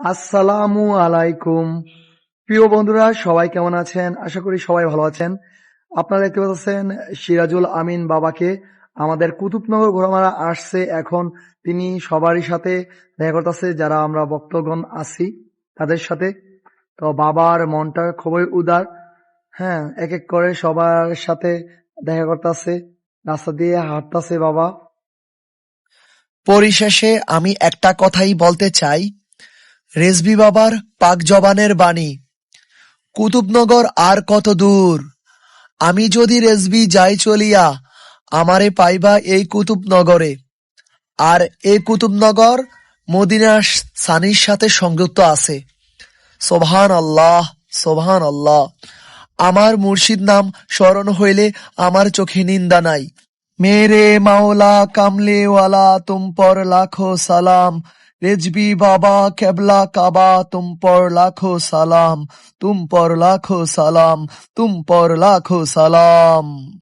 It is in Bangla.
আসসালামু আলাইকুম। প্রিয় বন্ধুরা, সবাই কেমন আছেন? আশা করি সবাই ভালো আছেন। আপনারা দেখতে পাচ্ছেন সিরাজুল আমিন বাবাকে। আমাদের কুতুবনগর ঘোড়ামারা আসছে এখন। তিনি সবারই সাথে দেখা করতেছে, যারা আমরা ভক্তগণ আছি তাদের সাথে। তো বাবার মনটা খুবই উদার। হ্যাঁ, এক এক করে সবার সাথে দেখা করতেছে, রাস্তা দিয়ে হাঁটতাছে বাবা। পরিশেষে আমি একটা কথাই বলতে চাই, রেজভী বাবার পাক জবানের বাণী, কুতুবনগর আর কত দূর, আমি যদি রেজভী যাই চলিয়া, আমারে পাইবা এই কুতুবনগরে। আর এই কুতুবনগর মদিনা সানির সাথে সংযুক্ত আছে। সোবহান আল্লাহ, সোবহান আল্লাহ। আমার মুর্শিদ নাম স্মরণ হইলে আমার চোখে নিন্দা নাই। মেরে মাওলা কামলেওয়ালা তুম পর লাখো সালাম, রেজবি বাবা কেবলা কাবা তুম পর লাখো সালাম, তুম পর লাখো সালাম, তুম পর লাখো সালাম।